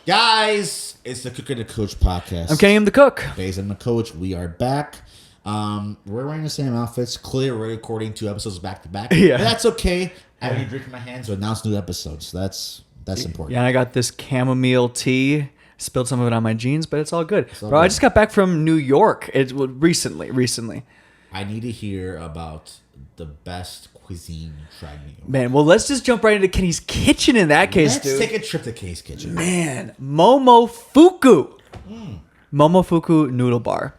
Guys, it's the Cook and the Coach podcast. I'm Kenny, I'm the cook. Baeza and the Coach. We are back. We're wearing the same outfits. Clearly, we're recording 2 episodes back to back. Yeah. But that's okay. I have a drink in my hand to announce new episodes. That's important. Yeah, I got this chamomile tea. Spilled some of it on my jeans, but it's all good. Bro, I just got back from New York. Recently. I need to hear about the best cuisine tried New York. Man, well, let's just jump right into Kenny's kitchen in that case, Let's dude. take a trip to Kenny's kitchen. Man, Momofuku. Momofuku Noodle Bar.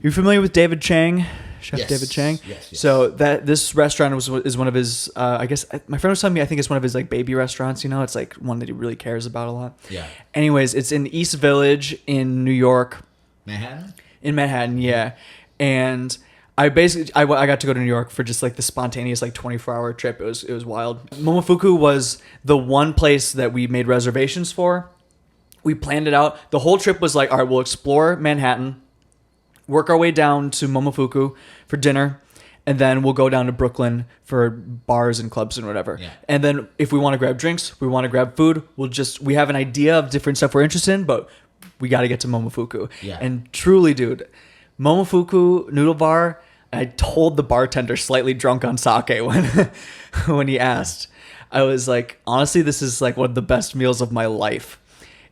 You familiar with David Chang? Chef Yes. David Chang? Yes. So this restaurant is one of his, I guess, my friend was telling me, I think it's one of his like baby restaurants, you know? It's like one that he really cares about a lot. Yeah. Anyways, it's in East Village in New York. Manhattan? In Manhattan, yeah. And I got to go to New York for just like the spontaneous like 24-hour trip. It was wild. Momofuku was the one place that we made reservations for. We planned it out. The whole trip was like, all right, we'll explore Manhattan, work our way down to Momofuku for dinner, and then we'll go down to Brooklyn for bars and clubs and whatever. Yeah. And then if we want to grab drinks, we want to grab food, we have an idea of different stuff we're interested in, but we got to get to Momofuku. Yeah. And truly, dude, Momofuku Noodle Bar, I told the bartender, slightly drunk on sake when he asked. I was like, honestly, this is like one of the best meals of my life.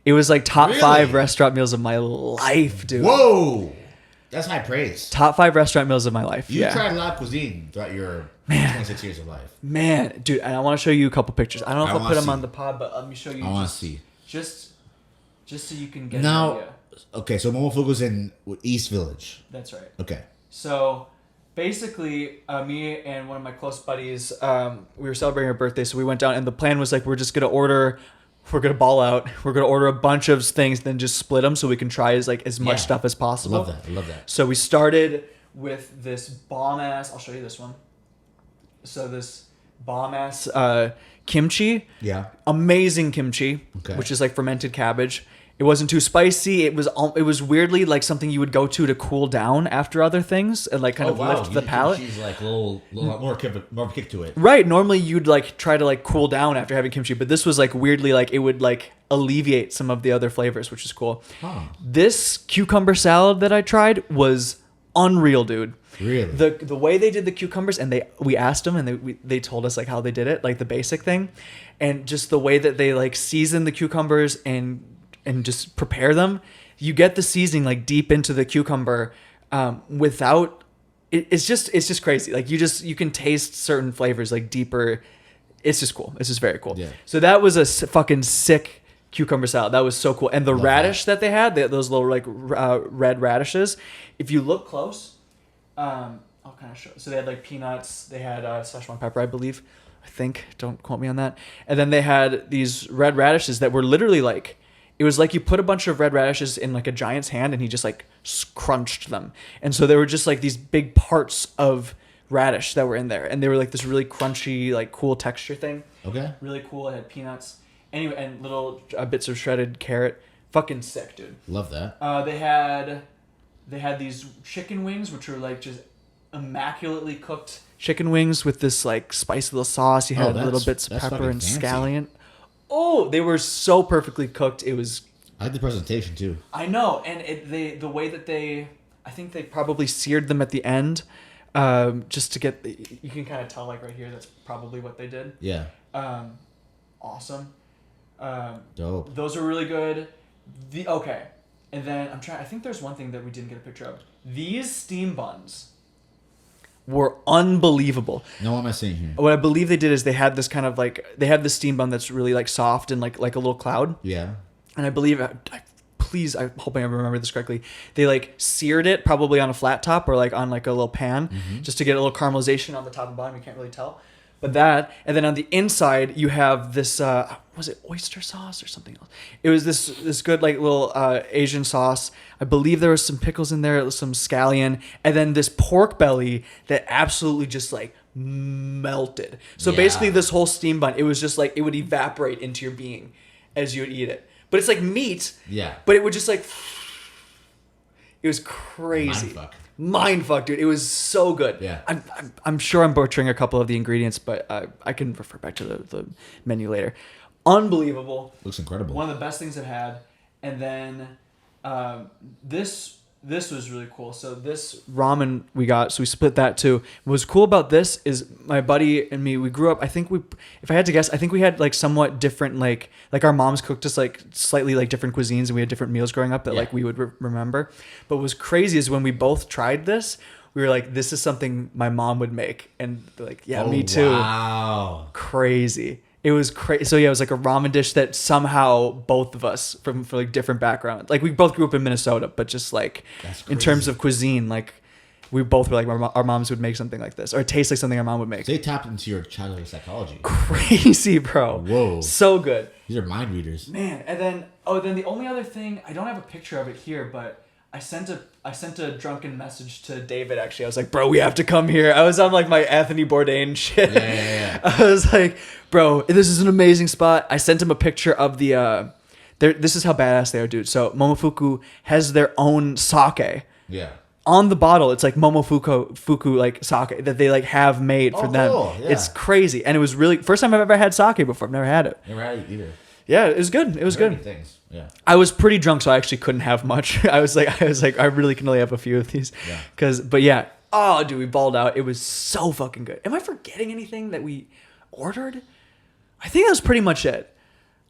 It was like top 5 restaurant meals of my life, dude. Whoa! That's high praise. Top 5 restaurant meals of my life. You yeah. tried a lot of cuisine throughout your 26 years of life. Man, dude, and I want to show you a couple pictures. I don't know if I'll put them see. on the pod, but let me show you. I want to see. Just so you can get Now, an idea. okay, so Momofuku's in East Village. That's right. Okay. So basically, me and one of my close buddies, we were celebrating our birthday, so we went down, and the plan was like, we're gonna ball out. We're gonna order a bunch of things, then just split them so we can try as much stuff as possible. I love that. So we started with this bomb ass. I'll show you this one. So this bomb ass kimchi. Yeah. Amazing kimchi, which is like fermented cabbage. It wasn't too spicy. It was weirdly like something you would go to cool down after other things and like kind of lift the palate. She's like a little more kick to it. Right. Normally you'd like try to like cool down after having kimchi, but this was like weirdly like it would like alleviate some of the other flavors, which is cool. Huh. This cucumber salad that I tried was unreal, dude. Really? The way they did the cucumbers, and we asked them, and they told us like how they did it, like the basic thing, and just the way that they like season the cucumbers and just prepare them, you get the seasoning like deep into the cucumber without it's just crazy. Like you can taste certain flavors like deeper. It's just cool. It's just very cool. Yeah. So that was a fucking sick cucumber salad. That was so cool. And the radish that they had, those little like red radishes, if you look close, I'll kind of show. So they had like peanuts. They had Szechuan pepper, I believe. I think. Don't quote me on that. And then they had these red radishes that were literally like, it was like you put a bunch of red radishes in like a giant's hand and he just like crunched them. And so there were just like these big parts of radish that were in there. And they were like this really crunchy, like cool texture thing. Okay. Really cool. It had peanuts. Anyway, and little bits of shredded carrot. Fucking sick, dude. Love that. They had these chicken wings, which were like just immaculately cooked chicken wings with this like spicy little sauce. You had little bits of pepper and scallion. Oh, they were so perfectly cooked. It was. I like the presentation too. I know, and the way that I think they probably seared them at the end, just to get. You can kind of tell like right here. That's probably what they did. Yeah. Awesome. Dope. Those are really good. And then I think there's one thing that we didn't get a picture of. These steam buns were unbelievable. No, what am I seeing here? What I believe they did is they had this kind of like, they have this steam bun that's really like soft and like a little cloud. Yeah. And I believe, I hope I remember this correctly. They like seared it probably on a flat top or like on like a little pan just to get a little caramelization on the top and bottom. You can't really tell. But that, and then on the inside you have this, was it oyster sauce or something else? It was this good like little Asian sauce. I believe there was some pickles in there, some scallion, and then this pork belly that absolutely just like melted. So basically this whole steam bun, it was just like, it would evaporate into your being as you would eat it. But it's like meat. Yeah. But it would just like, it was crazy. Mindfuck, dude. It was so good. Yeah. I'm sure I'm butchering a couple of the ingredients, but I can refer back to the menu later. unbelievable. Looks incredible. One of the best things I've had. And then this was really cool. So this ramen we got, so we split that too. What's cool about this is my buddy and me, we grew up, I think if I had to guess, I think we had like somewhat different, like our moms cooked us like slightly like different cuisines, and we had different meals growing up that like we would remember. But what was crazy is when we both tried this, we were like, this is something my mom would make. And they're like, yeah, me too. Wow. Crazy. It was crazy. So yeah, it was like a ramen dish that somehow both of us from like different backgrounds, like we both grew up in Minnesota, but just like in terms of cuisine, like we both were like our moms would make something like this, or it tastes like something our mom would make. So they tapped into your childhood psychology. Crazy, bro. Whoa. So good. These are mind readers. Man, and then the only other thing, I don't have a picture of it here, but I sent a drunken message to David, actually. I was like, bro, we have to come here. I was on like my Anthony Bourdain shit. Yeah. I was like, bro, this is an amazing spot. I sent him a picture of the this is how badass they are, dude. So Momofuku has their own sake. Yeah. On the bottle, it's like Momofuku like sake that they like have made for them. Cool. Yeah. It's crazy. And it was really first time I've ever had sake before. I've never had it. Never had it either. Yeah, it was good. It was good. Things. Yeah. I was pretty drunk, so I actually couldn't have much. I was like, I really can only have a few of these. Yeah. But yeah. Oh, dude, we balled out. It was so fucking good. Am I forgetting anything that we ordered? I think that was pretty much it.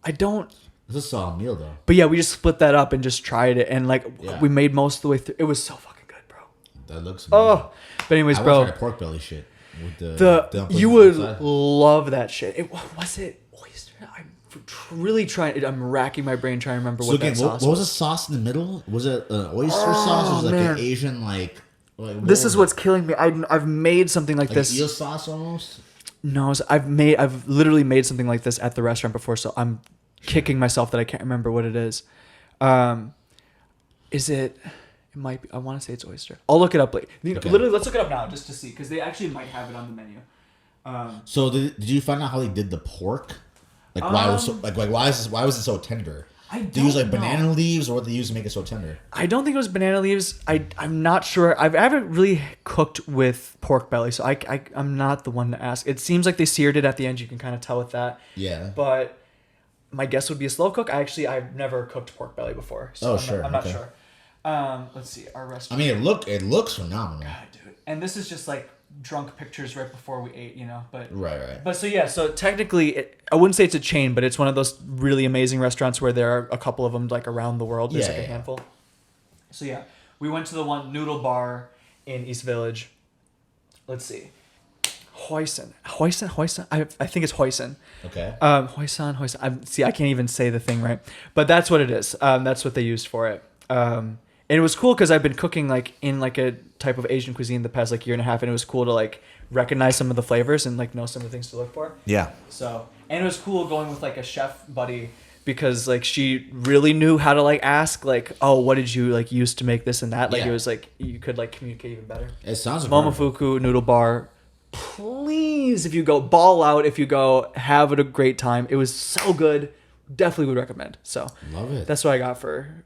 I don't. It's a solid meal though. But yeah, we just split that up and just tried it, and like we made most of the way through. It was so fucking good, bro. That looks amazing. Oh, but anyways, I bro. I pork belly shit with the You would love that shit. Was it oyster? I'm really trying. I'm racking my brain trying to remember what that sauce was. What was the sauce in the middle? Was it an oyster sauce? Or was it like an Asian like this is what's killing me. I've made something like this. Eel sauce almost. No, I've literally made something like this at the restaurant before, so I'm kicking myself that I can't remember what it is. Is it? It might be. I want to say it's oyster. I'll look it up later. Literally, let's look it up now just to see, because they actually might have it on the menu. So did you find out how they did the pork? Like why was why was it so tender? Did they use like banana leaves, or what they use to make it so tender? I don't think it was banana leaves. I'm not sure. I haven't really cooked with pork belly, so I'm not the one to ask. It seems like they seared it at the end. You can kind of tell with that. Yeah. But my guess would be a slow cook. I've never cooked pork belly before, so I'm not sure. Let's see our restaurant. I mean, it looks phenomenal. God, dude. And this is just like drunk pictures right before we ate, but right. But so technically, I wouldn't say it's a chain, but it's one of those really amazing restaurants where there are a couple of them like around the world. There's a handful. So yeah, we went to the one noodle bar in East Village. Let's see, Hoisin. I think it's Hoisin. Okay. Hoisin. I can't even say the thing right, but that's what it is. That's what they used for it. And it was cool because I've been cooking like in like a type of Asian cuisine the past like year and a half, and it was cool to like recognize some of the flavors and like know some of the things to look for. Yeah. So, and it was cool going with like a chef buddy, because like she really knew how to like ask like, oh, what did you like use to make this and that? Like it was like you could like communicate even better. It sounds Momofuku Noodle Bar. Please, if you go ball out, if you go have a great time, it was so good. Definitely would recommend. So love it. That's what I got for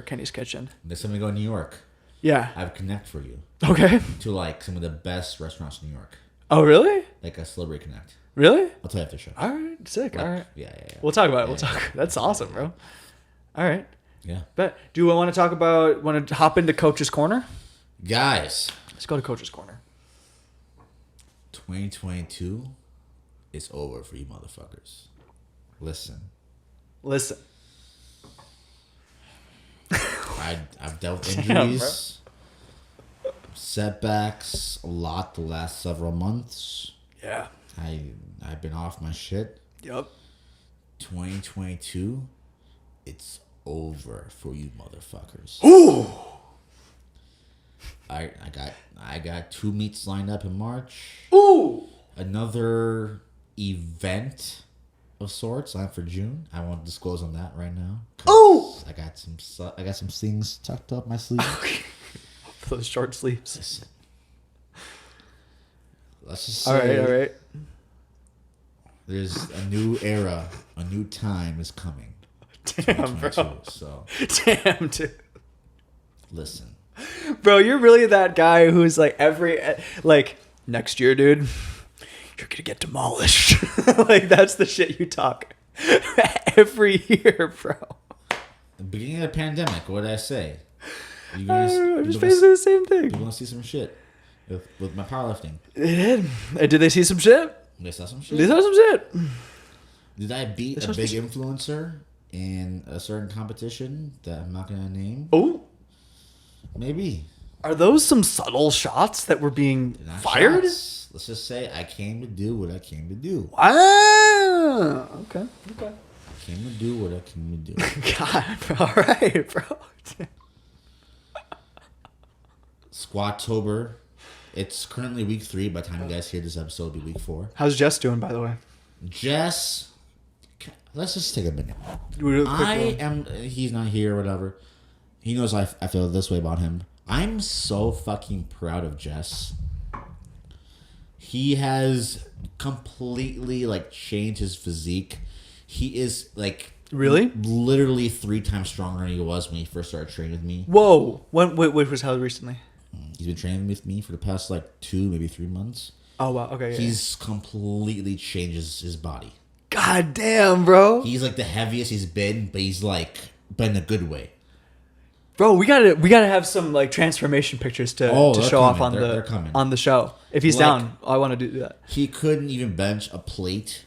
Kenny's Kitchen. Next time we go to New York, yeah, I have a connect for you. Okay. To like some of the best restaurants in New York. Oh, really? Like a celebrity connect. Really? I'll tell you after the show. All right, sick. Like, all right. Yeah. We'll talk about it. We'll talk. That's awesome, bro. All right. Yeah. But do we want to hop into Coach's Corner? Guys, let's go to Coach's Corner. 2022 is over for you motherfuckers. Listen. I've dealt with injuries, setbacks a lot the last several months. Yeah. I've been off my shit. Yep. 2022, it's over for you motherfuckers. Ooh. I got 2 meets lined up in March. Ooh. Another event of sorts lined for June. I won't disclose on that right now. Ooh. I got some things tucked up my sleeve. Okay. Those short sleeves. Listen. Let's just say. All right. There's a new era, a new time is coming. Damn, bro. So. Damn, dude. Listen. Bro, you're really that guy who's like next year, dude, you're gonna get demolished. Like that's the shit you talk. Every year, bro. The beginning of the pandemic, what did I say? I'm just basically the same thing. You want to see some shit with my powerlifting. They did. Did they see some shit? They saw some shit. They saw some shit. Did I beat a big influencer in a certain competition that I'm not going to name? Oh. Maybe. Are those some subtle shots that were being fired? Shots. Let's just say I came to do what I came to do. Ah. Okay. I came to do what I came to do. God, bro. All right, bro. Squatober. It's currently week 3. By the time you guys hear this episode, it'll be week 4. How's Jess doing, by the way? Jess, let's just take a minute. He's not here or whatever. He knows I feel this way about him. I'm so fucking proud of Jess. He has completely, like, changed his physique. He is, like... Really? Literally 3 times stronger than he was when he first started training with me. Whoa. When was how recently? He's been training with me for the past, like, 2, maybe 3 months. Oh, wow. Okay. He's completely changes his body. God damn, bro. He's, like, the heaviest he's been, but he's, like, but in a good way. Bro, we gotta have some, like, transformation pictures to show off on the show. If he's down, I want to do that. He couldn't even bench a plate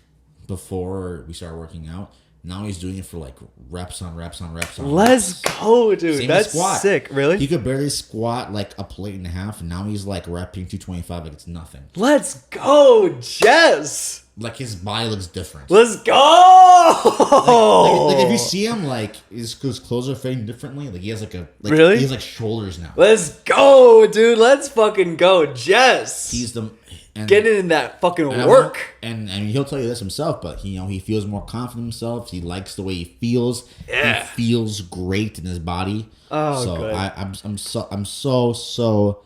before we started working out. Now he's doing it for, like, reps on reps on reps on Let's reps. go, dude. Same That's sick. Really? He could barely squat, like, a plate and a half, and now he's, like, repping 225 like it's nothing. Let's go, Jess. Like, his body looks different. Let's go. Like if you see him, like, his clothes are fitting differently. Like, he has, like, really? He has, like, shoulders now. Let's go, dude. Let's fucking go, Jess. He's the... Getting in that fucking work. And he'll tell you this himself, but he feels more confident in himself. He likes the way he feels. Yeah. He feels great in his body. Oh, so good. I'm so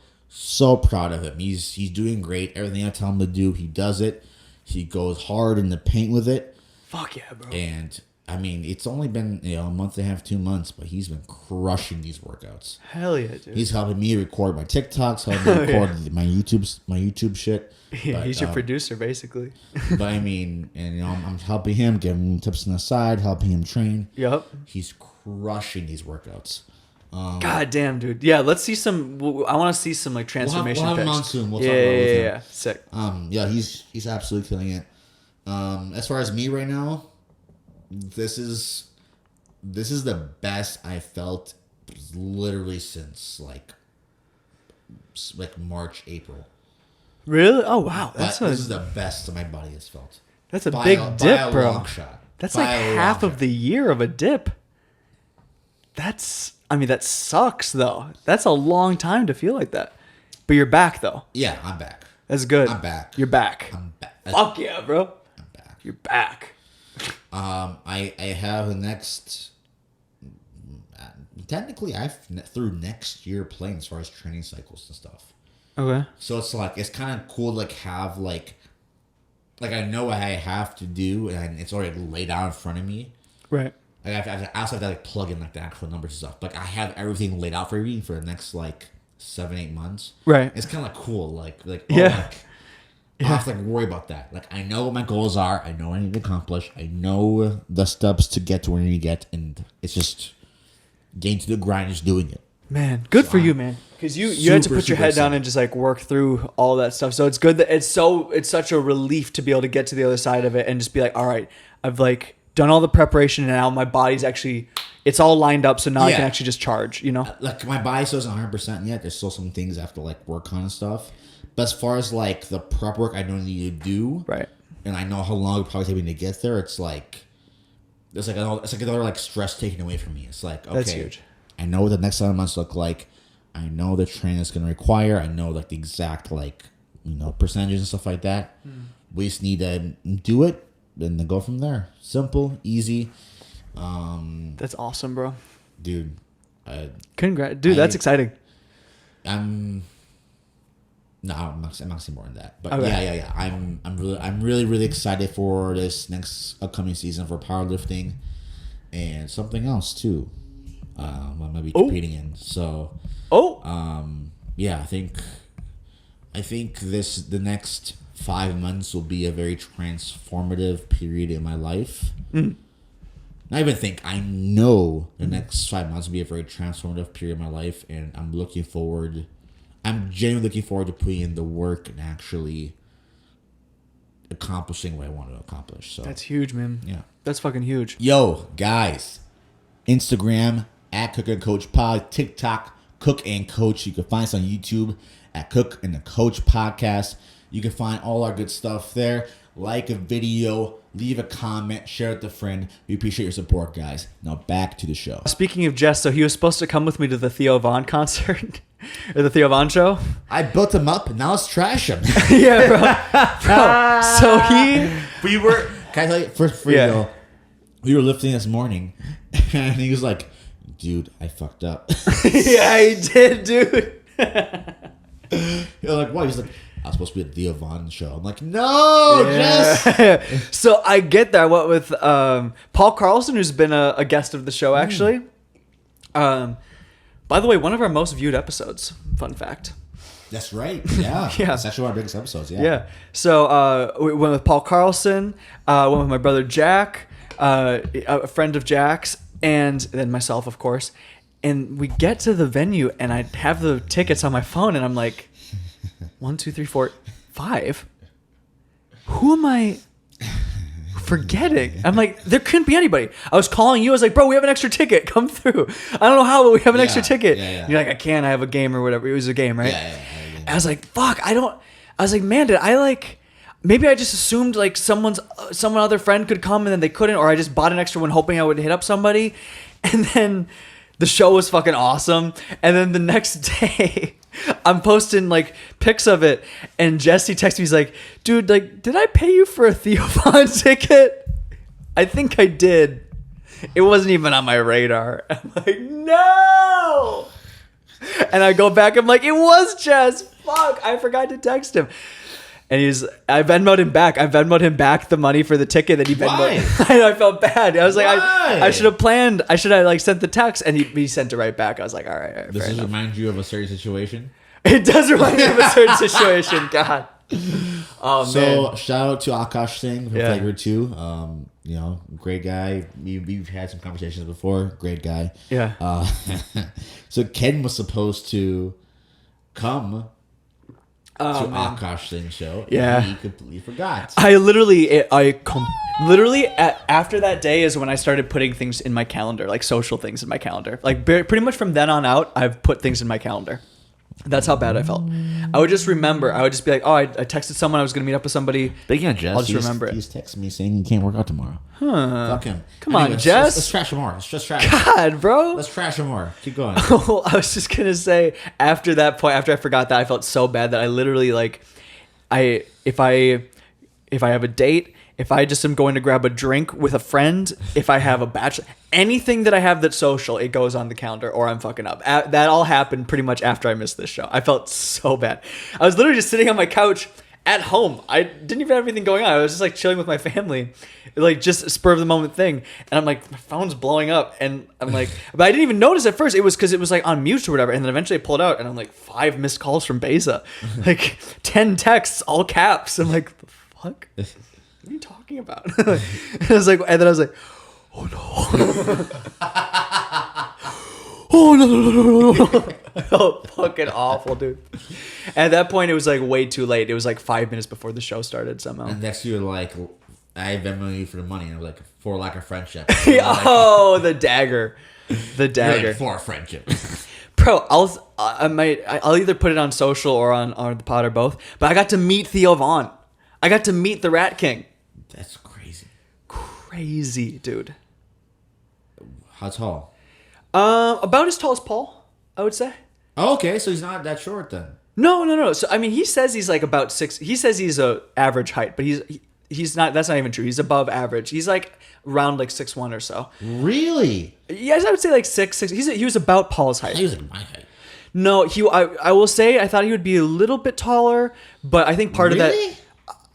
proud of him. He's doing great. Everything I tell him to do, he does it. He goes hard in the paint with it. Fuck yeah, bro. And I mean, it's only been a month and a half, 2 months, but he's been crushing these workouts. Hell yeah, dude. He's helping me record my TikToks, helping me record my YouTube shit. Yeah, he's your producer, basically. But I mean, and I'm helping him, giving him tips on the side, helping him train. Yep. He's crushing these workouts. God damn, dude. Yeah, let's see some. I want to see some, like, transformation. We'll have him on soon. We'll talk about it with him. Yeah. Sick. Yeah, he's absolutely killing it. As far as me right now, this is the best I felt literally since like March, April. Really? Oh wow, this is the best my body has felt. That's a big dip, bro. Long shot. That's like half of the year of a dip. That sucks though. That's a long time to feel like that. But you're back though. Yeah, I'm back. That's good. I'm back. You're back. I'm back. Fuck yeah, bro. I'm back. You're back. I have the next. Technically, I've through next year playing as far as training cycles and stuff. Okay. So it's kind of cool to like have like I know what I have to do and it's already laid out in front of me. Right. Like I also have to like plug in like the actual numbers and stuff. Like I have everything laid out for me for the next like 7-8 months. Right. It's kind of like cool. Like yeah. I don't have to like worry about that. Like I know what my goals are. I know what I need to accomplish. I know the steps to get to where I need to get, and it's just getting to the grind, just doing it. Man, good for you, man. Because you had to put your head down and just like work through all that stuff. So it's good that it's such a relief to be able to get to the other side of it and just be like, all right, I've like done all the preparation and now my body's actually it's all lined up. So now I can actually just charge. You know, like my body still isn't 100% yet. There's still some things I have to like work on and stuff. But as far as like the prep work I don't need to do, right? And I know how long it'll probably take me to get there. It's like another like stress taken away from me. It's like okay, that's huge. I know what the next 7 months look like. I know the training is going to require. I know like the exact like percentages and stuff like that. We just need to do it and then go from there. Simple, easy. That's awesome, bro. Dude, that's exciting. I'm not saying more than that. But okay. Yeah. I'm really excited for this next upcoming season for powerlifting and something else too. I'm gonna be competing in. So I think the next 5 months will be a very transformative period in my life. I even think I know the next 5 months will be a very transformative period in my life, and I'm genuinely looking forward to putting in the work and actually accomplishing what I want to accomplish. So that's huge, man. Yeah, that's fucking huge. Yo, guys, Instagram at Cook and Coach Pod, TikTok Cook and Coach. You can find us on YouTube at Cook and the Coach Podcast. You can find all our good stuff there. Like a video, leave a comment, share it with a friend. We appreciate your support, guys. Now back to the show. Speaking of Jess, so he was supposed to come with me to the Theo Von concert. Or the Theo Von show. I built him up, and now let's trash him. Yeah, bro. So we were, can I tell you, for real, we were lifting this morning, and he was like, dude, I fucked up. Yeah, he did, dude. You're like, what? He's like, I was supposed to be at the Theo Von show. I'm like, no, Jess. So I get that. What with Paul Carlson, who's been a guest of the show, actually. By the way, one of our most viewed episodes. Fun fact. That's right. Yeah. Yeah. It's actually one of our biggest episodes. Yeah. Yeah. So we went with Paul Carlson, went with my brother Jack, a friend of Jack's, and then myself, of course. And we get to the venue, and I have the tickets on my phone, and I'm like, 1, 2, 3, 4, 5. Who am I forgetting? I'm like, there couldn't be anybody. I was calling you. I was like, bro, we have an extra ticket. Come through. I don't know how, but we have an extra ticket. Yeah. You're like, I can't. I have a game or whatever. It was a game, right? Yeah. I was like, fuck. I was like, man, did I like? Maybe I just assumed like some other friend could come and then they couldn't, or I just bought an extra one hoping I would hit up somebody, and then the show was fucking awesome. And then the next day, I'm posting like pics of it, and Jesse texts me. He's like, dude, like, did I pay you for a Theo Von ticket? I think I did. It wasn't even on my radar. I'm like, no. And I go back. I'm like, it was Jess. Fuck, I forgot to text him. And I Venmoed him back. I Venmoed him back the money for the ticket that he Venmoed. I felt bad. I was like, I should have planned. I should have like sent the text, and he sent it right back. I was like, all right. Does this remind you of a certain situation? It does remind me of a certain situation. God. Oh, so man. shout out to Akash Singh from Flagrant 2. Great guy. We've had some conversations before. Great guy. Yeah. So Ken was supposed to come to Akash Singh's show. Yeah. And he completely forgot. After that day is when I started putting things in my calendar, like social things in my calendar. Like pretty much from then on out, I've put things in my calendar. That's how bad I felt. I would just remember. I would just be like, oh, I texted someone. I was going to meet up with somebody. Speaking of Jess, I'll just remember it. He's texting me saying he can't work out tomorrow. Fuck him. Come on, Jess. Let's trash him more. Let's just trash him. God, bro. Let's trash him more. Keep going. Well, I was just going to say, after that point, after I forgot that, I felt so bad that I literally, like, if I have a date, if I just am going to grab a drink with a friend, if I have a bachelor, anything that I have that's social, it goes on the calendar or I'm fucking up. That all happened pretty much after I missed this show. I felt so bad. I was literally just sitting on my couch at home. I didn't even have anything going on. I was just like chilling with my family, like just a spur of the moment thing. And I'm like, my phone's blowing up. And I'm like, but I didn't even notice at first. It was because it was like on mute or whatever. And then eventually I pulled out and I'm like 5 missed calls from Baeza, like 10 texts, all caps. I'm like, the fuck? What are you talking about? I was like, and then I was like, oh no. Oh no. I felt fucking awful, dude. At that point, it was like way too late. It was like 5 minutes before the show started somehow. And next you were like, I Venmo you for the money. And I was like, for lack of friendship. Oh, the dagger. The dagger. Like, for friendship. Bro, I'll either put it on social or on the pod or both. But I got to meet Theo Von. I got to meet the Rat King. That's crazy. Crazy, dude. How tall? About as tall as Paul, I would say. Oh, okay, so he's not that short then. No. So I mean, he says he's like about 6. He says he's a average height, but he's not. That's not even true. He's above average. He's like around like 6'1" or so. Really? Yes, I would say like 6'6". He was about Paul's height. He was like my height. No, I will say I thought he would be a little bit taller, but I think part of that.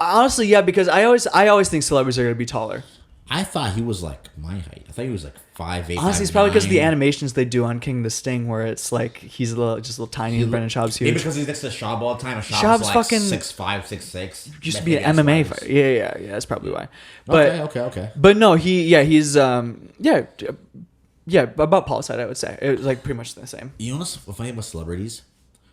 Honestly, yeah, because I always think celebrities are going to be taller. I thought he was like my height. I thought he was like 5'8". Honestly, it's probably because of the animations they do on King the Sting, where it's like he's just a little tiny, and Brendan Schaub's huge. Maybe because he's next to Schaub all the time. And Schaub's like fucking 6'5", 6'6". Used to be an MMA fighter. Yeah. That's probably why. But, Okay. But no, he's about Paul's height, I would say. It was like pretty much the same. You know what's funny about celebrities?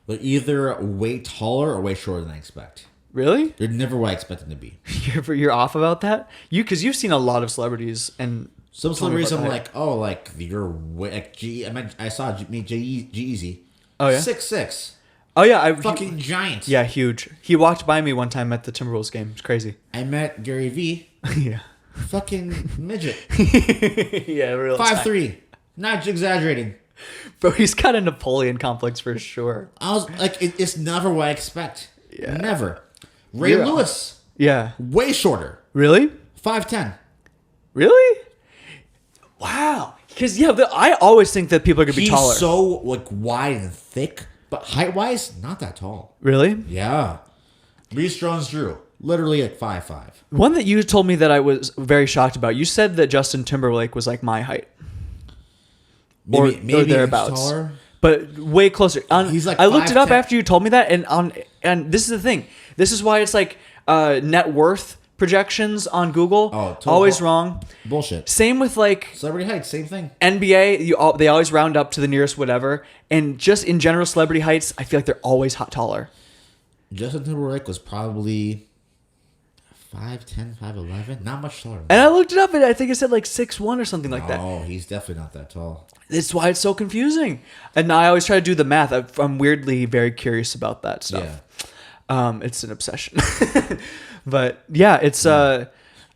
They're either way taller or way shorter than I expect. Really? They're never what I expect them to be. You're off about that? Because you've seen a lot of celebrities, and some celebrities I'm like, oh, like you're way, like I saw G-Eazy. Oh yeah, 6'6". Oh yeah, fucking giant. Yeah, huge. He walked by me one time at the Timberwolves game. It's crazy. I met Gary V. Yeah. Fucking midget. Yeah, real 5'3". Not exaggerating. Bro, he's got a Napoleon complex for sure. I was like, it's never what I expect. Yeah. Never. Ray Lewis. Yeah. Way shorter. Really? 5'10". Really? Wow. Because I always think that people are gonna be taller. He's so like wide and thick, but height wise, not that tall. Really? Yeah. Reese Jones-Drew, literally at 5'5". One that you told me that I was very shocked about. You said that Justin Timberlake was like my height. Maybe thereabouts. taller. But way closer. He's like I looked it up 5'10". after you told me that, and this is the thing. This is why it's like net worth projections on Google. Oh, always wrong. Bullshit. Same with like Celebrity height, same thing. NBA. They always round up to the nearest whatever, and just in general, celebrity heights, I feel like they're always taller. Justin Timberlake was probably 5'10", 5'11", not much taller. And I looked it up, and I think it said like 6'1" or something like that. Oh, he's definitely not that tall. That's why it's so confusing. And I always try to do the math. I'm weirdly very curious about that stuff. Yeah. It's an obsession. But yeah, it's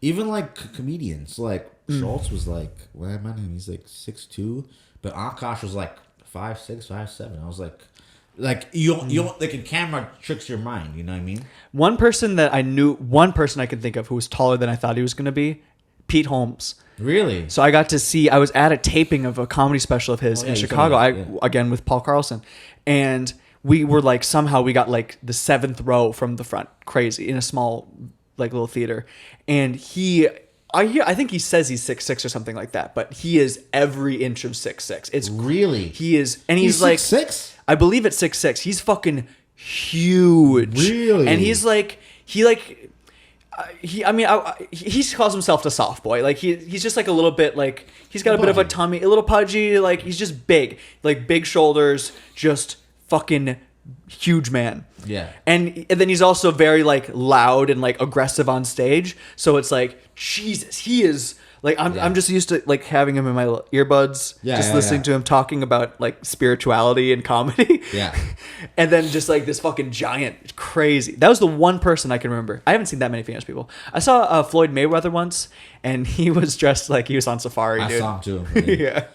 even like comedians. Like Schultz was like, when I met him, he's like 6'2", but Akash was like 5'6", 5'7". I was like you don't like a camera tricks your mind. You know what I mean? One person I could think of who was taller than I thought he was going to be, Pete Holmes. Really? So I was at a taping of a comedy special of his in Chicago. Again with Paul Carlson, and we were like, somehow we got like the 7th row from the front, crazy, in a small like little theater, and I think he says he's 6'6" or something like that, but he is every inch of 6'6". It's really, he is, and he's like 6'6". I believe it's 6'6". He's fucking huge. Really, and he calls himself the soft boy. Like he's just like a little bit like he's got a bit of a tummy, a little pudgy. Like he's just big, like big shoulders, just fucking huge man. Yeah. And then he's also very like loud and like aggressive on stage. So it's like, Jesus, he is like, I'm just used to like having him in my earbuds, listening to him talking about like spirituality and comedy. Yeah. And then just like this fucking giant, crazy. That was the one person I can remember. I haven't seen that many famous people. I saw Floyd Mayweather once, and he was dressed like he was on safari. I saw him too. Yeah.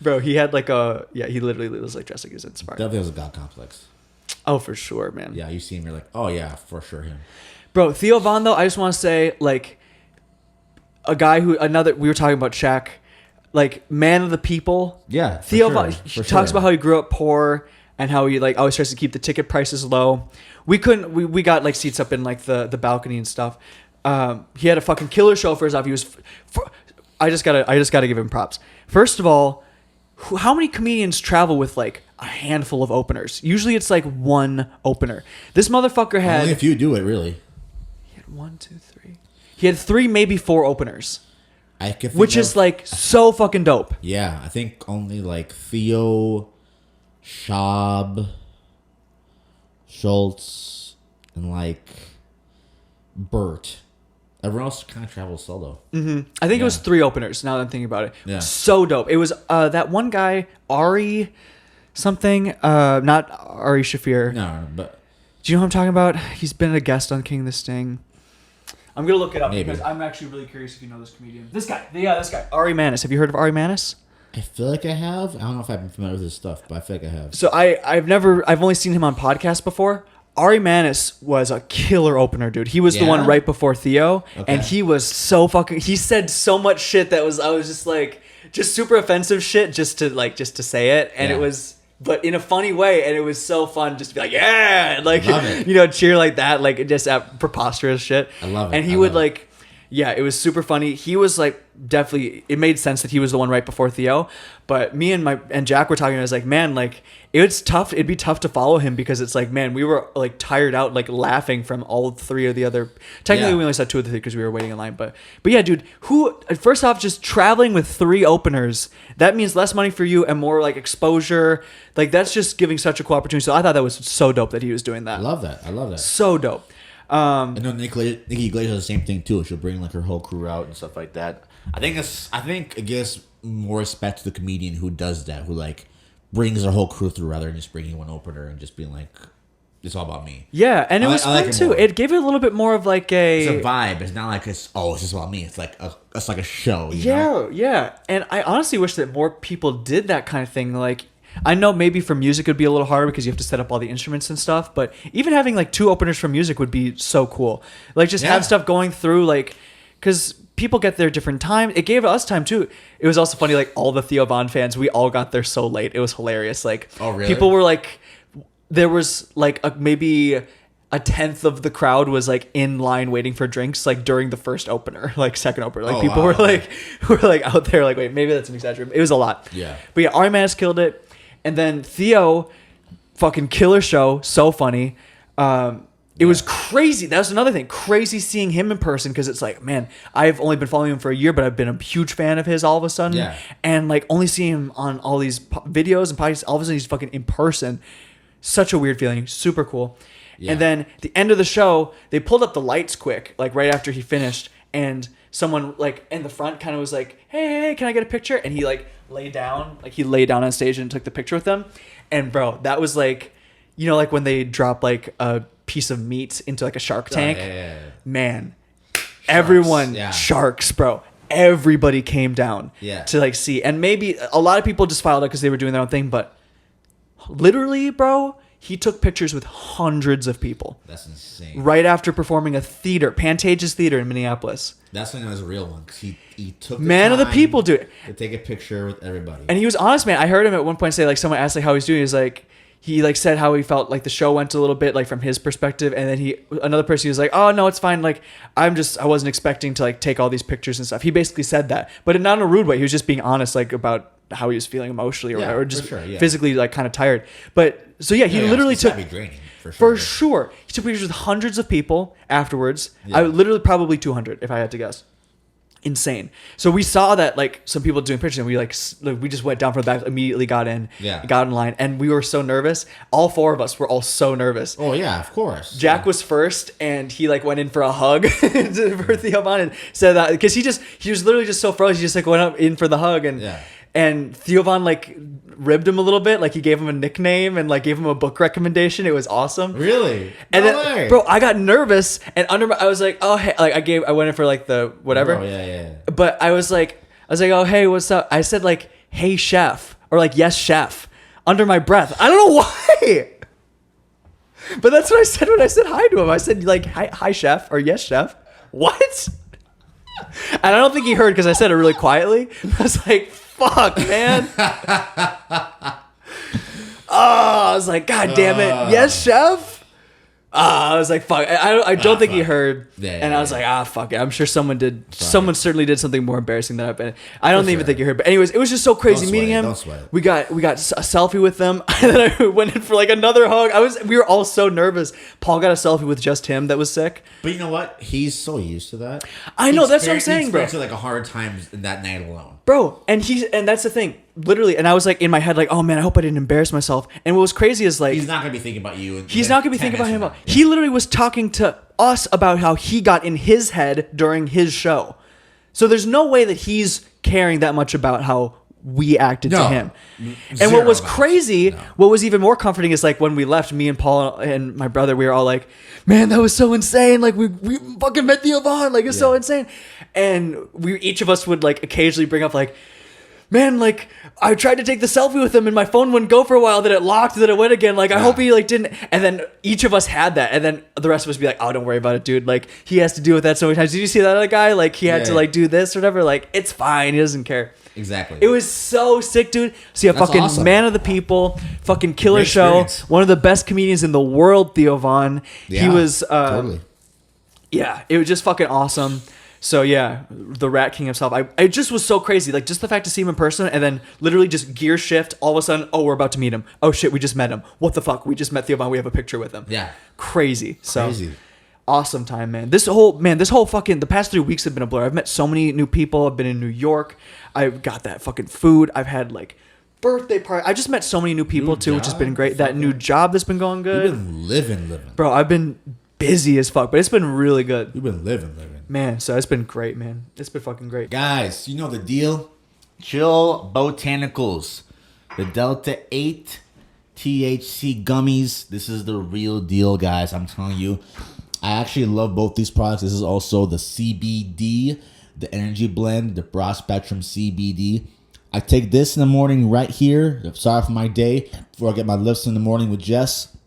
Bro, he had like he literally was like dressed like he was in safari. Definitely was a god complex. Oh, for sure, man. Yeah, you see him, you're like, oh yeah, for sure him. Bro, Theo Von though, I just want to say like a guy we were talking about Shaq, like man of the people. Yeah. Theo Von talks about how he grew up poor and how he like always tries to keep the ticket prices low. We got like seats up in like the balcony and stuff. He had a fucking killer show for his off. He was I just gotta give him props. First of all, how many comedians travel with like a handful of openers? Usually it's like one opener. This motherfucker had only if you do it, really. He had 1, 2, 3. He had 3, maybe 4 openers. Which is like so fucking dope. Yeah, I think only like Theo, Schaub, Schultz, and like Bert. Everyone else kind of travels solo. Mm-hmm. I think it was 3 openers, now that I'm thinking about it. Yeah. So dope. It was that one guy, Ari something, not Ari Shafir. No, but... Do you know who I'm talking about? He's been a guest on King the Sting. I'm going to look it up because I'm actually really curious if you know this comedian. This guy. Ari Manis. Have you heard of Ari Manis? I feel like I have. I don't know if I've been familiar with his stuff, but I feel like I have. So I've only seen him on podcasts before. Ari Manis was a killer opener, dude. He was the one right before Theo, and he was so fucking... He said so much shit that I was just like... Just super offensive shit just to say it, and it was... But in a funny way, and it was so fun just to be like, yeah! And like, cheer like that, like just preposterous shit. I love it. And he would like... Yeah, it was super funny. He was like definitely. It made sense that he was the one right before Theo. But me and Jack were talking. I was like, man, like it's tough. It'd be tough to follow him because it's like, man, we were like tired out, like laughing from all three of the other. Technically, we only saw two of the three because we were waiting in line. But yeah, dude. Who first off, just traveling with 3 openers. That means less money for you and more like exposure. Like that's just giving such a cool opportunity. So I thought that was so dope that he was doing that. I love that. So dope. I know Nikki Glaser does the same thing too. She'll bring like her whole crew out and stuff like that. I think it gives more respect to the comedian who does that, who like brings their whole crew through rather than just bringing one opener and just being like, it's all about me. Yeah, and it was fun too. It gave it a little bit more of like it's a vibe. It's not like it's just about me. It's like a show. You know? Yeah. And I honestly wish that more people did that kind of thing. Like, I know maybe for music it would be a little harder because you have to set up all the instruments and stuff, but even having like 2 openers for music would be so cool. Like just have stuff going through, like, because people get there different time. It gave us time too. It was also funny, like all the Theo Von fans, we all got there so late. It was hilarious. Like, oh, really? People were like, there was like maybe a tenth of the crowd was like in line waiting for drinks, like during the first opener, like second opener. Like people were like out there, like, wait, maybe that's an exaggeration. It was a lot. Yeah. But yeah, Ari Manis killed it. And then Theo, fucking killer show, so funny. It was crazy. That was another thing. Crazy seeing him in person because it's like, man, I've only been following him for a year, but I've been a huge fan of his all of a sudden. Yeah. And like only seeing him on all these videos and podcasts, all of a sudden he's fucking in person. Such a weird feeling. Super cool. Yeah. And then at the end of the show, they pulled up the lights quick, like right after he finished, and someone like in the front kind of was like, hey, can I get a picture? And he like laid down on stage and took the picture with them. And bro, that was like, you know, like when they drop like a piece of meat into like a shark tank. Man, sharks. Everyone, sharks, bro. Everybody came down to like see. And maybe a lot of people just filed out because they were doing their own thing, but literally, bro, he took pictures with hundreds of people. That's insane. Right after performing a theater, Pantages Theater in Minneapolis. That's when it was a real one. Cause he took the man time of the people, dude. To take a picture with everybody. And he was honest, man. I heard him at one point say, like, someone asked like how he's doing. He's like, he like said how he felt like the show went a little bit like from his perspective, and then another person was like, oh no, it's fine. Like I wasn't expecting to like take all these pictures and stuff. He basically said that, but not in a rude way. He was just being honest, like about how he was feeling emotionally or whatever, or just physically like kind of tired. But so he literally took draining, for sure. He took pictures with hundreds of people afterwards. I literally probably 200 if I had to guess. Insane. So we saw that like some people doing pictures, and we just went down from the back, immediately got in line, and we were so nervous. All 4 of us were all so nervous. Oh yeah, of course. Jack was first, and he like went in for a hug for Theo Von and said that because he was literally just so frozen. He just like went up in for the hug, and Theo Von like ribbed him a little bit, like he gave him a nickname and like gave him a book recommendation. It was awesome. Really? And then, bro, I got nervous, and I was like, oh hey, like I went in for like the whatever. Oh yeah. But I was like, oh hey, what's up? I said like, hey chef, or like yes chef, under my breath. I don't know why. But that's what I said when I said hi to him. I said like hi chef or yes chef. What? And I don't think he heard because I said it really quietly. I was like, fuck, man. I was like, God damn it. Yes, chef. I was like, fuck. I don't think he heard. And I was like, fuck it. I'm sure someone did. Someone certainly did something more embarrassing than I've been. I don't even think he heard. But anyways, it was just so crazy meeting him. Don't sweat it. We got a selfie with them. And then I went in for like another hug. We were all so nervous. Paul got a selfie with just him. That was sick. But you know what? He's so used to that. I know. That's what I'm saying, bro. He experienced like 100 times in that night alone. Bro, and that's the thing. Literally, and I was like in my head, like, oh man, I hope I didn't embarrass myself. And what was crazy is like, he's not gonna be thinking about you. He's not gonna be thinking about him. He literally was talking to us about how he got in his head during his show. So there's no way that he's caring that much about how we acted to him. And what was crazy, what was even more comforting is like when we left, me and Paul and my brother, we were all like, man, that was so insane. Like we fucking met Theo Von. Like it's so insane. And each of us would like occasionally bring up like, man, like I tried to take the selfie with him and my phone wouldn't go for a while, then it locked, then it went again. Like I hope he like didn't. And then each of us had that, and then the rest of us would be like, oh, don't worry about it, dude. Like he has to deal with that so many times. Did you see that other guy? Like he had to like do this or whatever. Like it's fine. He doesn't care. Exactly. It was so sick, dude. See, That's fucking awesome. Man of the people, fucking killer Great show. Experience. One of the best comedians in the world, Theo Von. He was, totally. Yeah, it was just fucking awesome. So yeah, the Rat King himself. I just was so crazy. Like just the fact to see him in person and then literally just gear shift. All of a sudden, oh, we're about to meet him. Oh shit, we just met him. What the fuck? We just met Theo Von. We have a picture with him. Yeah. Crazy. So Crazy. awesome time, man. This whole fucking the past 3 weeks have been a blur. I've met so many new people. I've been in New York. I've got that fucking food. I've had like birthday party. I just met so many new people too, which has been great. That new job that's been going good. You've been living. Bro, I've been busy as fuck, but it's been really good. You've been living. Man, so it's been great, man. It's been fucking great. Guys, you know the deal. Chill Botanicals. The Delta 8 THC gummies. This is the real deal, guys. I'm telling you. I actually love both these products. This is also the CBD, the energy blend, the broad spectrum CBD. I take this in the morning right here. Sorry for my day. Before I get my lifts in the morning with Jess,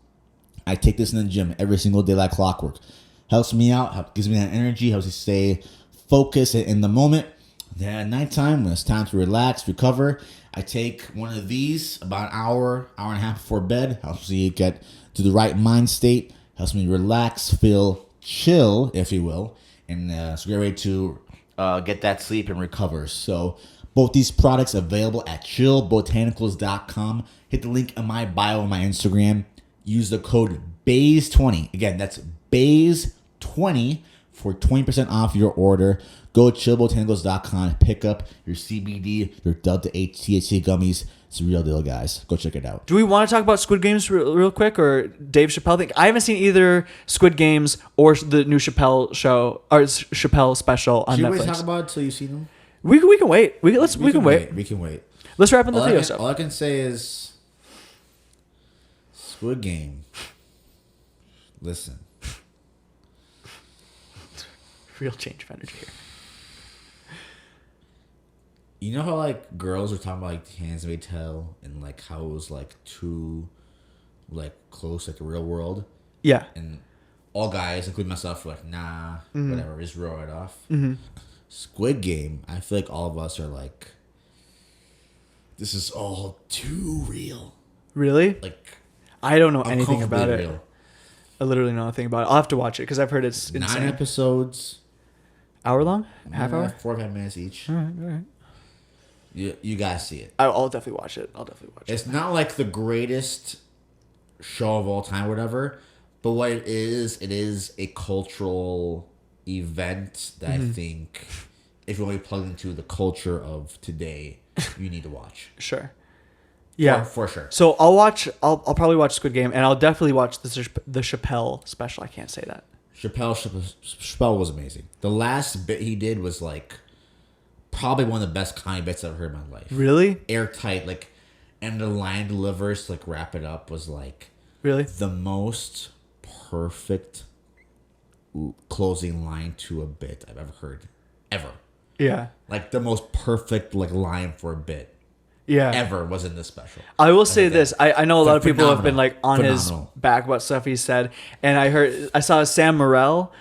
I take this in the gym every single day like clockwork. Helps me out, gives me that energy, helps me stay focused in the moment. Then at nighttime, when it's time to relax, recover, I take one of these about an hour and a half before bed. Helps me get to the right mind state. Helps me relax, feel chill, if you will. And so get ready to get that sleep and recover. So both these products available at chillbotanicals.com. Hit the link in my bio on my Instagram. Use the code BAZE20. Again, that's BAZE20 for 20% off your order. Go to chillbotanicals.com. Pick up your CBD, your Delta 8 THC gummies. It's a real deal, guys. Go check it out. Do we want to talk about Squid Games real quick or Dave Chappelle thing? I haven't seen either Squid Games or the new Chappelle show or Chappelle Special on Netflix. Should we talk about it until you see them? We can wait. We can wait. We can wait. Let's wrap up the Theo stuff. All I can say is Squid Game. Listen. Real change of energy here. You know how like girls are talking about like The Handmaid's Tale and like how it was like too like close like the real world? Yeah. And all guys, including myself, were like, nah, whatever, just roll it off. Mm-hmm. Squid Game, I feel like all of us are like, this is all too real. Really? Like, I don't know anything about it. Real. I literally know nothing about it. I'll have to watch it because I've heard it's 9 insane. episodes. Hour long? Half hour? 4 or 5 minutes each. All right. You gotta see it. I'll definitely watch it. It's not like the greatest show of all time, or whatever, but what it is a cultural event that I think if you want to be plugged into the culture of today, you need to watch. Sure. Yeah, for sure. So I'll probably watch Squid Game, and I'll definitely watch the Chappelle Special. I can't say that. Chappelle was amazing. The last bit he did was like probably one of the best comedy bits I've heard in my life. Really? Airtight, like, and the line delivers to like wrap it up was like really the most perfect closing line to a bit I've ever heard, ever. Yeah. Like the most perfect like line for a bit. Yeah. Ever was in this special. I will say this. I know a lot of people have been like on Phenomenal. his back about stuff he said. And I saw Sam Morril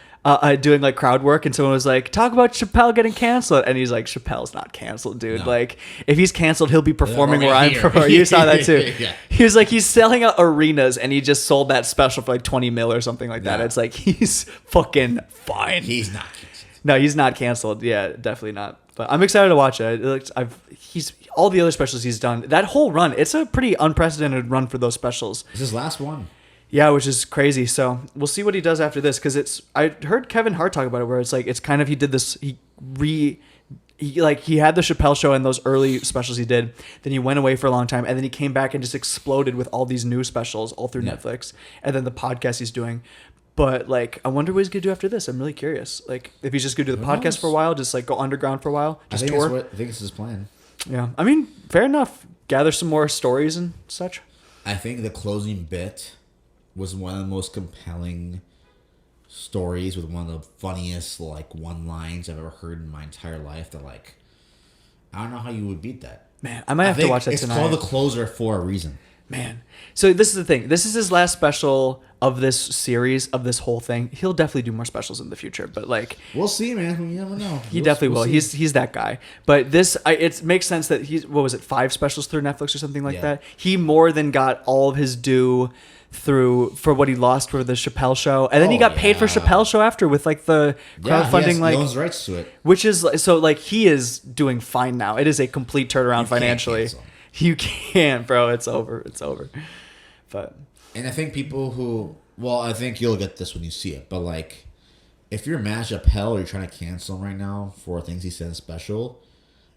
doing like crowd work, and someone was like, talk about Chappelle getting canceled. And he's like, Chappelle's not canceled, dude. No. Like, if he's canceled, he'll be performing where I'm here. performing. You saw that too. Yeah. He was like, he's selling out arenas, and he just sold that special for like 20 mil or something like that. Yeah. It's like, he's fucking fine. He's not canceled. No, he's not canceled. Yeah, definitely not. But I'm excited to watch it. He's all the other specials he's done. That whole run, it's a pretty unprecedented run for those specials. It's his last one. Yeah, which is crazy. So we'll see what he does after this, because I heard Kevin Hart talk about it, where it's like it's kind of he had the Chappelle Show and those early specials he did. Then he went away for a long time, and then he came back and just exploded with all these new specials all through Netflix, and then the podcast he's doing. But like, I wonder what he's gonna do after this. I'm really curious. Like, if he's just gonna do the podcast for a while, just like go underground for a while, just tour. I think it's his plan. Yeah, I mean, fair enough. Gather some more stories and such. I think the closing bit was one of the most compelling stories with one of the funniest like one lines I've ever heard in my entire life. That like, I don't know how you would beat that. Man, I might have to watch that tonight. It's called The Closer for a reason. Man. So this is the thing. This is his last special of this series, of this whole thing. He'll definitely do more specials in the future, but like, we'll see, man. You never know. He definitely will. See. He's that guy. But this, it makes sense that he's, what was it, 5 specials through Netflix or something like that? He more than got all of his due for what he lost for the Chappelle show, and then he got paid for Chappelle show after with like the crowdfunding, he owns rights to it, which is so like he is doing fine now. It is a complete turnaround financially. You can't, bro. It's over. But and I think people who, well, I think you'll get this when you see it, but like if you're mad at Chappelle or you're trying to cancel him right now for things he said in special,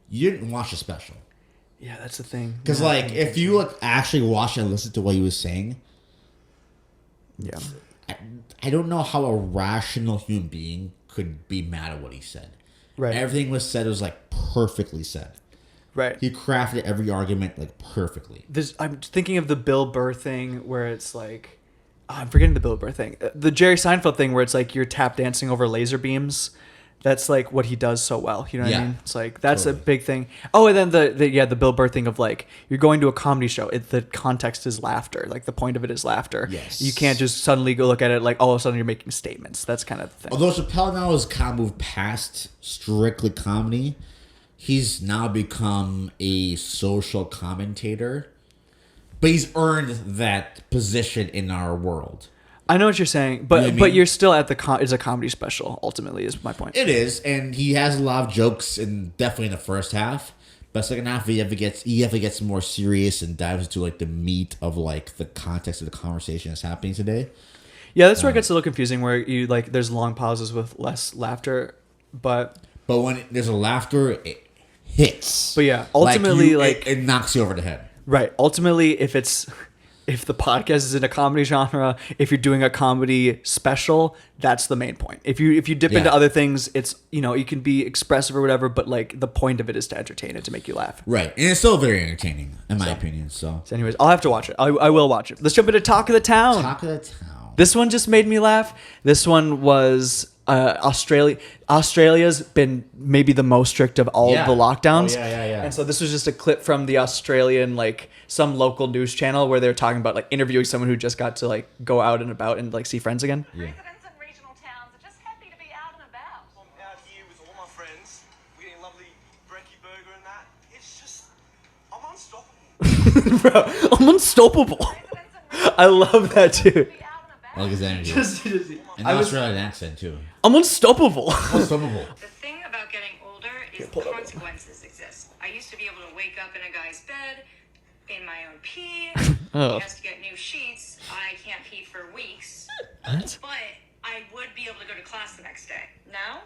you didn't watch the special. Yeah, that's the thing. Because like if you like actually watch and listen to what he was saying. Yeah, I don't know how a rational human being could be mad at what he said. Right. Everything was said was like perfectly said. Right. He crafted every argument like perfectly. I'm thinking of the Bill Burr thing where it's like, I'm forgetting the Bill Burr thing. The Jerry Seinfeld thing where it's like you're tap dancing over laser beams. That's like what he does so well. You know what I mean? It's like that's totally a big thing. Oh, and then the Bill Burr thing of like you're going to a comedy show. The context is laughter. Like the point of it is laughter. Yes. You can't just suddenly go look at it like all of a sudden you're making statements. That's kind of the thing. Although Chappelle now has kind of moved past strictly comedy, he's now become a social commentator. But he's earned that position in our world. I know what you're saying, but you know what I mean? But you're still at it's a comedy special. Ultimately, is my point. It is, and he has a lot of jokes, definitely in the first half. But second half, he definitely gets more serious and dives into like the meat of like the context of the conversation that's happening today. Yeah, that's where it gets a little confusing. Where you like, there's long pauses with less laughter, but when there's a laughter, it hits. But yeah, ultimately, it knocks you over the head. Right. Ultimately, if the podcast is in a comedy genre, if you're doing a comedy special, that's the main point. If you dip into other things, it's, you can be expressive or whatever, but like the point of it is to entertain it, to make you laugh. Right. And it's still very entertaining, in my opinion. So anyways, I'll have to watch it. I will watch it. Let's jump into Talk of the Town. Talk of the Town. This one just made me laugh. This one was Australia. Australia's been maybe the most strict of all of the lockdowns. Yeah. And so this was just a clip from the Australian, like some local news channel where they're talking about like interviewing someone who just got to like go out and about and like see friends again. Yeah. Residents in regional towns are just happy to be out and about. I'm out here with all my friends. We're getting a lovely brekkie burger and that. It's just, I'm unstoppable. Bro, I'm unstoppable. I love that too. I like his energy. And I was Australian accent too. I'm unstoppable. Unstoppable. The thing about getting older is consequences exist. I used to be able to wake up in a guy's bed, in my own pee. Oh. He has to get new sheets. I can't pee for weeks. What? But I would be able to go to class the next day. Now,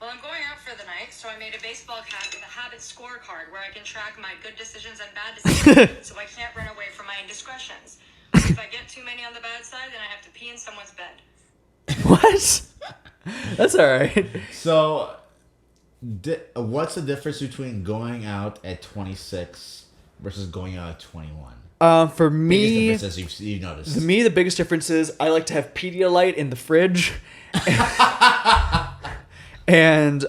well, I'm going out for the night, so I made a baseball cap with a habit scorecard where I can track my good decisions and bad decisions, so I can't run away from my indiscretions. If I get too many on the bad side, then I have to pee in someone's bed. What? That's all right. So, what's the difference between going out at 26 versus going out at 21? For me, biggest differences you've noticed. To me, the biggest difference is I like to have Pedialyte in the fridge, and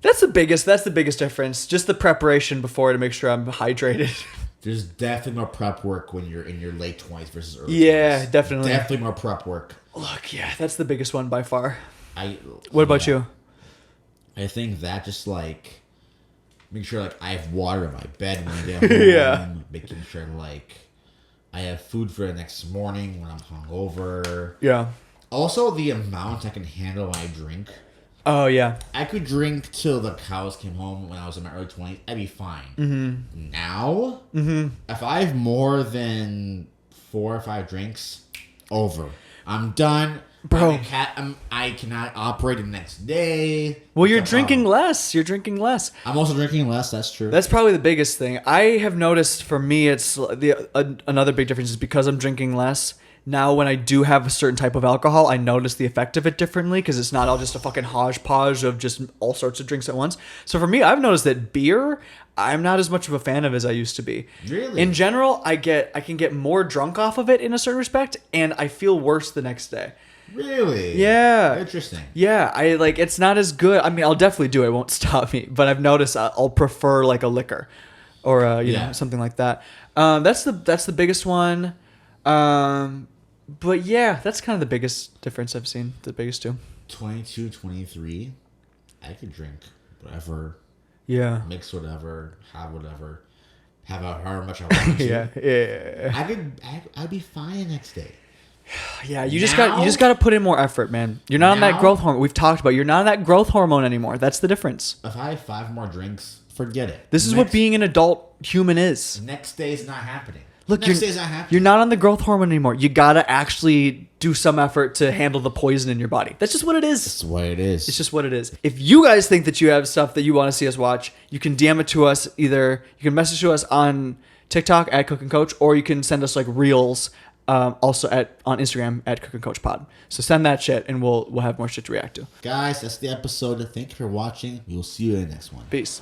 that's the biggest difference. Just the preparation before to make sure I'm hydrated. There's definitely more prep work when you're in your late 20s versus early 20s. Definitely. Definitely more prep work. Look, that's the biggest one by far. What about you? I think that just like make sure like I have water in my bed when I get home. Yeah. Making sure like I have food for the next morning when I'm hungover. Yeah. Also, the amount I can handle when I drink. Oh yeah. I could drink till the cows came home when I was in my early 20s. I'd be fine. Mm-hmm. Now, if I have more than 4 or 5 drinks, over. I'm done. Bro. I cannot operate the next day. Well, you're drinking less. You're drinking less. I'm also drinking less. That's true. That's probably the biggest thing. I have noticed for me, it's another big difference is because I'm drinking less. Now, when I do have a certain type of alcohol, I notice the effect of it differently because it's not all just a fucking hodgepodge of just all sorts of drinks at once. So for me, I've noticed that beer, I'm not as much of a fan of as I used to be. Really? In general, I can get more drunk off of it in a certain respect, and I feel worse the next day. Really? Yeah. Interesting. Yeah, it's not as good. I mean, I'll definitely do it. It won't stop me. But I've noticed I'll prefer like a liquor or you know, something like that. That's the biggest one. But yeah, that's kind of the biggest difference I've seen. The biggest two. 22, 23, I could drink whatever. Yeah. Mix whatever, have whatever. have however much I want to. Yeah. I'd be fine the next day. Yeah, you just got to put in more effort, man. You're not on that growth hormone. We've talked about. You're not on that growth hormone anymore. That's the difference. If I have 5 more drinks, forget it. This is what being an adult human is. Next day is not happening. Look, next day is not happening. You're not on the growth hormone anymore. You gotta actually do some effort to handle the poison in your body. That's just what it is. That's what it is. It's just what it is. If you guys think that you have stuff that you want to see us watch, you can DM it to us. Either you can message to us on TikTok at Cook and Coach, or you can send us like reels. Also on Instagram at Cook and Coach Pod. So send that shit, and we'll have more shit to react to. Guys, that's the episode. Thank you for watching. We will see you in the next one. Peace.